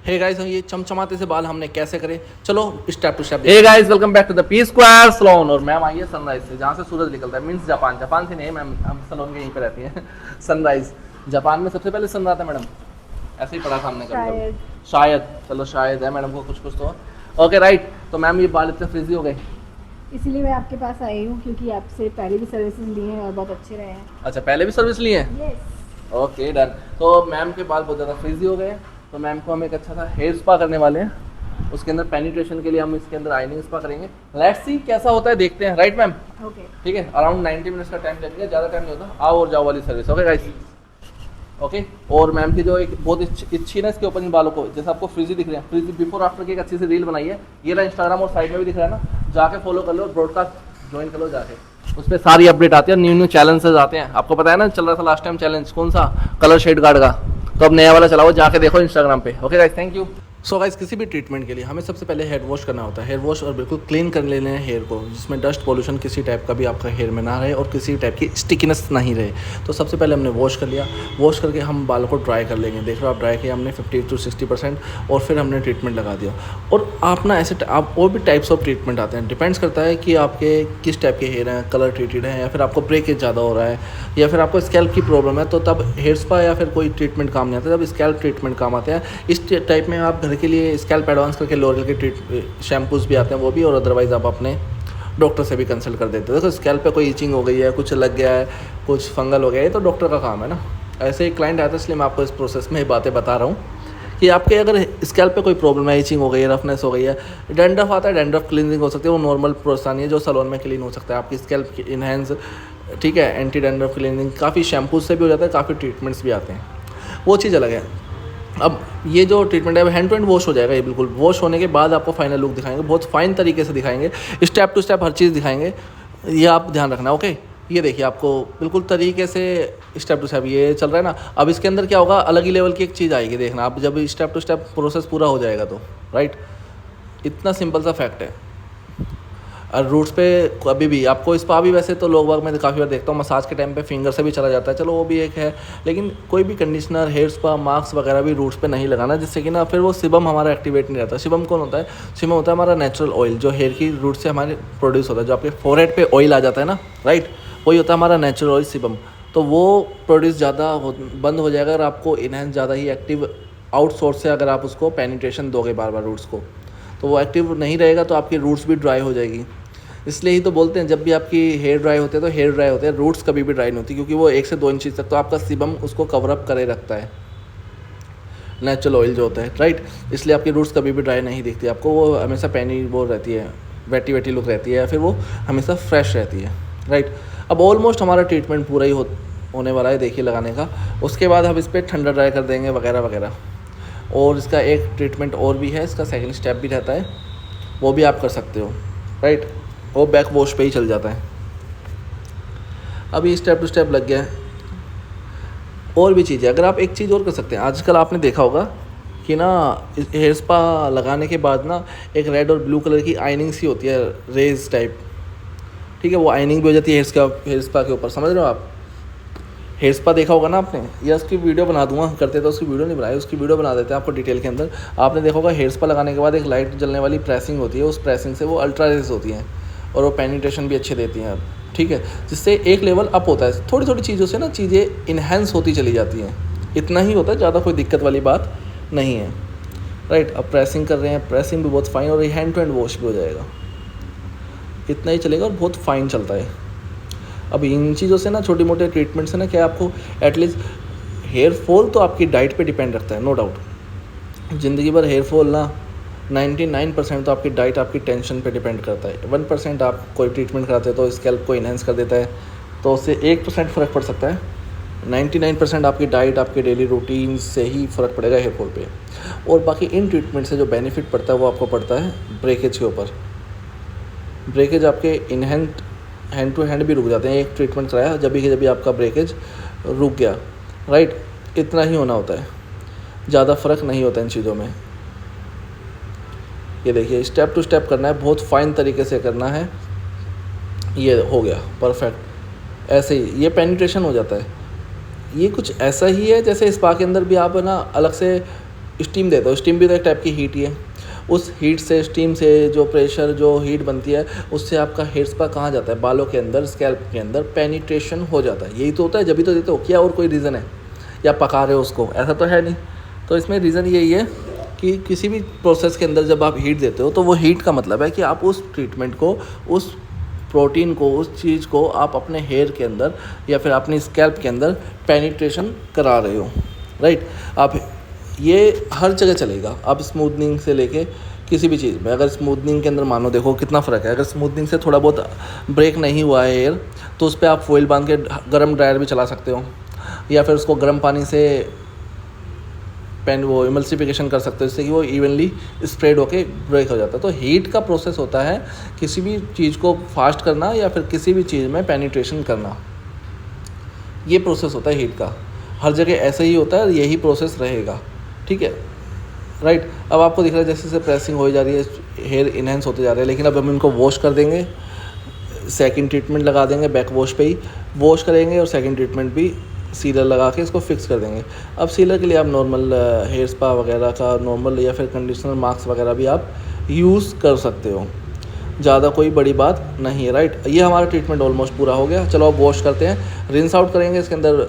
Hey guys, ये चमचमाते से बाल हमने कैसे करे, चलो step to step. Hey guys, welcome back to the P square salon. और मैम आई है सनराइज से, जहाँ से सूरज निकलता है, मींस जापान से नहीं है मैम, हम सैलून के यहीं पे रहती हैं। सनराइज जापान में सबसे पहले सन आता है मैडम, ऐसे ही पढ़ा था हमने कभी। शायद चलो शायद है मैडम को कुछ तो। ओके राइट, तो मैम ये बाल इतने फ्रीजी हो गए, इसीलिए मैं आपके पास आई हूँ क्योंकि आपसे पहले भी सर्विसेज ली हैं और बहुत अच्छे रहे हैं। अच्छा पहले भी सर्विस ली है? यस। Okay done. तो मैम के बाल बहुत ज़्यादा फ्रीजी हो गए, तो मैम को हम एक अच्छा सा हेयर स्पा करने वाले हैं। उसके अंदर पेनिट्रेशन के लिए हम इसके अंदर आइनिंग स्पा करेंगे। लेट्स सी कैसा होता है, देखते हैं। Right ma'am? ओके ठीक है, अराउंड 90 मिनट्स का टाइम लगेगा, ज़्यादा टाइम नहीं होता। आओ और जाओ वाली सर्विस। Okay guys, okay. और मैम की जो एक बहुत इच्छी ना इसके ऊपर इन बालों को, जैसे आपको फ्रीजी दिख रहे हैं, फ्रीजी बिफोर आफ्टर की एक अच्छी सी रील बनाई है, ये रहा इंस्टाग्राम और साइड में भी दिख रहा है ना, जाके फॉलो कर लो और ब्रॉडकास्ट ज्वाइन कर लो जाके। उस पर सारी अपडेट आती है, न्यू चैलेंजेस आते हैं। आपको पता है ना चल रहा था लास्ट टाइम चैलेंज कौन सा, कलर शेड गार्ड का, तो अब नया वाला चलाओ, जाके देखो इंस्टाग्राम पे। Okay guys, thank you. So guys, किसी भी ट्रीटमेंट के लिए हमें सबसे पहले हेयर वॉश करना होता है। हेयर वॉश और बिल्कुल क्लीन कर लेना है हेयर को, जिसमें डस्ट पॉल्यूशन किसी टाइप का भी आपका हेयर में ना रहे और किसी टाइप की स्टिकीनेस नहीं रहे। तो सबसे पहले हमने वॉश कर लिया, वॉश करके हम बालों को ड्राई कर लेंगे। देख रहे हो आप, ड्राई किया हमने 50 to 60%, और फिर हमने ट्रीटमेंट लगा दिया। और आप ना ऐसे आप और भी टाइप्स ऑफ ट्रीटमेंट आते हैं, डिपेंड्स करता है कि आपके किस टाइप के हेयर हैं, कलर ट्रीटेड हैं, या फिर आपको ब्रेकेज ज़्यादा हो रहा है, या फिर आपको स्कैल्प की प्रॉब्लम है, तो तब हेयर स्पा या फिर कोई ट्रीटमेंट काम नहीं आता, तब स्कैल्प ट्रीटमेंट काम आते हैं। इस टाइप में आप घर के लिए स्कैल्प एडवांस करके लोरियल के शैम्पूज भी आते हैं, वो भी, और अदरवाइज़ आप अपने डॉक्टर से भी कंसल्ट कर देते हो। देखो स्कैल्प पे कोई इचिंग हो गई है, कुछ लग गया है, कुछ फंगल हो गया है, तो डॉक्टर का काम है ना। ऐसे ही क्लाइंट आता है, इसलिए मैं आपको इस प्रोसेस में बातें बता रहा हूँ कि आपके अगर स्कैल्प पे कोई प्रॉब्लम है, इचिंग हो गई है, रफनेस हो गई है, डैंड्रफ आता है, डैंड्रफ क्लीनिंग हो सकती है, वो नॉर्मल प्रोसेस नहीं है जो सैलून में क्लीन हो सकता है आपकी स्कैल्प की इनहेंस। ठीक है, एंटी डैंड्रफ क्लीनिंग काफ़ी शैम्पूज से भी हो जाता है, काफ़ी ट्रीटमेंट्स भी आते हैं, वो चीज़ अलग है। अब ये जो ट्रीटमेंट है हैंड टू हैंड वॉश हो जाएगा, ये बिल्कुल वॉश होने के बाद आपको फाइनल लुक दिखाएंगे, बहुत फाइन तरीके से दिखाएंगे, स्टेप टू स्टेप हर चीज़ दिखाएंगे, ये आप ध्यान रखना। ओके, ये देखिए आपको बिल्कुल तरीके से स्टेप टू स्टेप ये चल रहा है ना। अब इसके अंदर क्या होगा, अलग ही लेवल की एक चीज़ आएगी, देखना आप जब स्टेप टू स्टेप प्रोसेस पूरा हो जाएगा तो। राइट, इतना सिंपल सा फैक्ट है। और रूट्स पे कभी भी आपको स्पा भी, वैसे तो लोग बाग मैं काफ़ी बार देखता हूँ मसाज के टाइम पे फिंगर से भी चला जाता है, चलो वो भी एक है, लेकिन कोई भी कंडीशनर, हेयर स्पा, मास्क वगैरह भी रूट्स पे नहीं लगाना, जिससे कि ना फिर वो सिबम हमारा एक्टिवेट नहीं रहता। सिबम कौन होता है? सिबम होता है हमारा नेचुरल ऑयल, जो हेयर की रूट से हमारे प्रोड्यूस होता है, जो आपके फोरहेड पे ऑयल आ जाता है ना, राइट, वही होता है हमारा नेचुरल ऑयल सिबम। तो वो प्रोड्यूस ज़्यादा बंद हो जाएगा, अगर आपको इनहेंस ज़्यादा ही एक्टिव आउटसोर्स से अगर आप उसको पेनिट्रेशन दोगे बार बार रूट्स को, तो वो एक्टिव नहीं रहेगा, तो आपकी रूट्स भी ड्राई हो जाएगी। इसलिए ही तो बोलते हैं जब भी आपकी हेयर ड्राई होते हैं तो हेयर ड्राई होते हैं, रूट्स कभी भी ड्राई नहीं होती, क्योंकि वो 1 से 2 इंच तक तो आपका सिबम उसको कवर अप करे रखता है, नेचुरल ऑयल जो होता है, राइट। इसलिए आपकी रूट्स कभी भी ड्राई नहीं दिखती आपको, वो हमेशा पैनी वो रहती है, वेटी वेटी लुक रहती है, या फिर वो हमेशा फ्रेश रहती है, राइट। अब ऑलमोस्ट हमारा ट्रीटमेंट पूरा ही होने वाला है, देखिए लगाने का। उसके बाद हम इस पर ठंडा ड्राई कर देंगे वगैरह वगैरह। और इसका एक ट्रीटमेंट और भी है, इसका सेकेंड स्टेप भी रहता है, वो भी आप कर सकते हो, राइट। वो बैक वॉश पे ही चल जाता है। अभी स्टेप टू स्टेप लग गया है। और भी चीज़ें, अगर आप एक चीज़ और कर सकते हैं, आजकल आपने देखा होगा कि ना हेयर स्पा लगाने के बाद ना एक रेड और ब्लू कलर की आइनिंग सी होती है, रेज टाइप, ठीक है, वो आइनिंग भी हो जाती है हेयर स्पा के ऊपर, समझ रहे हो आप? हेयर स्पा देखा होगा ना आपने, या उसकी वीडियो बना दूंगा, करते तो उसकी वीडियो नहीं बनाई, उसकी वीडियो बना देते हैं आपको डिटेल के अंदर। आपने देखा होगा हेयर स्पा लगाने के बाद एक लाइट जलने वाली प्रेसिंग होती है, उस प्रेसिंग से वो अल्ट्रा रेज होती हैं और वो पेनिट्रेशन भी अच्छे देती हैं, ठीक है, जिससे एक लेवल अप होता है। थोड़ी थोड़ी चीज़ों से ना चीज़ें इन्हेंस होती चली जाती हैं, इतना ही होता है, ज़्यादा कोई दिक्कत वाली बात नहीं है, राइट। अब प्रेसिंग कर रहे हैं, प्रेसिंग भी बहुत फाइन, और हैंड टू हैंड वॉश भी हो जाएगा, इतना ही चलेगा और बहुत फाइन चलता है। अब इन चीज़ों से ना, छोटी मोटे ट्रीटमेंट से ना क्या आपको एटलीस्ट हेयर फॉल तो आपकी डाइट पे डिपेंड रखता है, नो डाउट। ज़िंदगी भर हेयर फॉल ना 99% तो आपकी डाइट, आपकी टेंशन पे डिपेंड करता है। 1% आप कोई ट्रीटमेंट कराते हो तो स्कैल्प को इन्हेंस कर देता है, तो उससे 1% फ़र्क पड़ सकता है। 99% आपकी डाइट, आपके डेली रूटीन से ही फ़र्क पड़ेगा हेयर फॉल पे। और बाकी इन ट्रीटमेंट से जो बेनिफिट पड़ता है वो आपको पड़ता है ब्रेकेज के ऊपर। ब्रेकेज आपके हैंड टू हैंड भी रुक जाते हैं। एक ट्रीटमेंट कराया जब भी आपका ब्रेकेज रुक गया, राइट, इतना ही होना होता है, ज़्यादा फ़र्क नहीं होता इन चीज़ों में। ये देखिए स्टेप टू स्टेप करना है, बहुत फाइन तरीके से करना है। ये हो गया परफेक्ट, ऐसे ही ये पेनिट्रेशन हो जाता है। ये कुछ ऐसा ही है जैसे स्पा के अंदर भी आप ना अलग से स्टीम देते हो, स्टीम भी तो एक टाइप की हीट ही है। उस हीट से, स्टीम से जो प्रेशर, जो हीट बनती है, उससे आपका हेयर स्पा कहाँ जाता है, बालों के अंदर, स्कैल्प के अंदर पेनिट्रेशन हो जाता है। यही तो होता है, जब भी तो देते हो। क्या और कोई रीज़न है, या पका रहे हो उसको, ऐसा तो है नहीं। तो इसमें रीज़न यही है कि किसी भी प्रोसेस के अंदर जब आप हीट देते हो तो वो हीट का मतलब है कि आप उस ट्रीटमेंट को, उस प्रोटीन को, उस चीज़ को आप अपने हेयर के अंदर या फिर अपनी स्कैल्प के अंदर पेनिट्रेशन करा रहे हो, राइट। आप ये हर जगह चलेगा, आप स्मूथनिंग से लेके किसी भी चीज़ में। अगर स्मूथनिंग के अंदर मानो देखो कितना फ़र्क है, अगर स्मूथनिंग से थोड़ा बहुत ब्रेक नहीं हुआ है हेयर, तो उस पर आप फॉइल बांध के गर्म ड्रायर भी चला सकते हो, या फिर उसको गर्म पानी से वो इमल्सिफिकेशन कर सकते हो, जिससे कि वो इवनली स्प्रेड होके ब्रेक हो जाता है। तो हीट का प्रोसेस होता है किसी भी चीज़ को फास्ट करना या फिर किसी भी चीज़ में पेनिट्रेशन करना, ये प्रोसेस होता है हीट का। हर जगह ऐसे ही होता है, यही प्रोसेस रहेगा, ठीक है, राइट। अब आपको दिख रहा है जैसे जैसे प्रेसिंग हो जा रही है, हेयर इनहेंस होते जा रहे हैं, लेकिन अब हम इनको वॉश कर देंगे, सेकंड ट्रीटमेंट लगा देंगे, बैक वॉश पे ही वॉश करेंगे और सेकंड ट्रीटमेंट भी सीलर लगा के इसको फिक्स कर देंगे। अब सीलर के लिए आप नॉर्मल हेयर स्पा वगैरह का नॉर्मल या फिर कंडीशनर मास्क वगैरह भी आप यूज़ कर सकते हो, ज़्यादा कोई बड़ी बात नहीं है, राइट। ये हमारा ट्रीटमेंट ऑलमोस्ट पूरा हो गया। चलो अब वॉश करते हैं, रिंस आउट करेंगे। इसके अंदर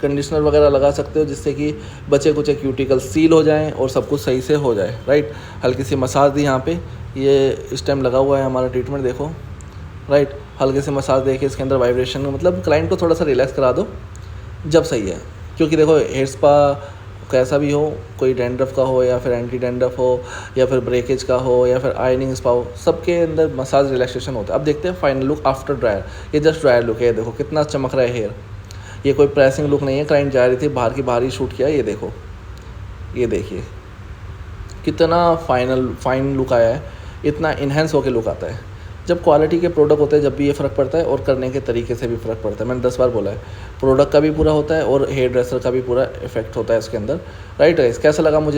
कंडीशनर वगैरह लगा सकते हो, जिससे कि बचे कुछ क्यूटिकल सील हो जाएं और सब कुछ सही से हो जाए, राइट। हल्की सी मसाज दी यहाँ पे, ये इस टाइम लगा हुआ है हमारा ट्रीटमेंट, देखो, राइट। हल्के से मसाज दे के इसके अंदर वाइब्रेशन, मतलब क्लाइंट को थोड़ा सा रिलैक्स करा दो जब सही है। क्योंकि देखो हेयर स्पा कैसा भी हो, कोई डैंड्रफ का हो या फिर एंटी डैंड्रफ हो या फिर ब्रेकेज का हो या फिर आयनिंग स्पा हो, सबके अंदर मसाज रिलैक्सेशन होता है। अब देखते हैं फाइनल लुक आफ्टर ड्रायर। ये जस्ट ड्रायर लुक है, देखो कितना चमक रहा है हेयर। ये कोई प्रेसिंग लुक नहीं है, क्लाइंट जा रही थी बाहर की बाहर ही शूट किया। ये देखो, ये देखिए कितना फाइन लुक आया है, इतना इन्हेंस होकर लुक आता है। जब क्वालिटी के प्रोडक्ट होते हैं, जब भी ये फ़र्क पड़ता है, और करने के तरीके से भी फ़र्क पड़ता है। मैंने 10 बार बोला है, प्रोडक्ट का भी पूरा होता है और हेयर ड्रेसर का भी पूरा इफेक्ट होता है इसके अंदर, राइट गाइस। कैसा लगा मुझे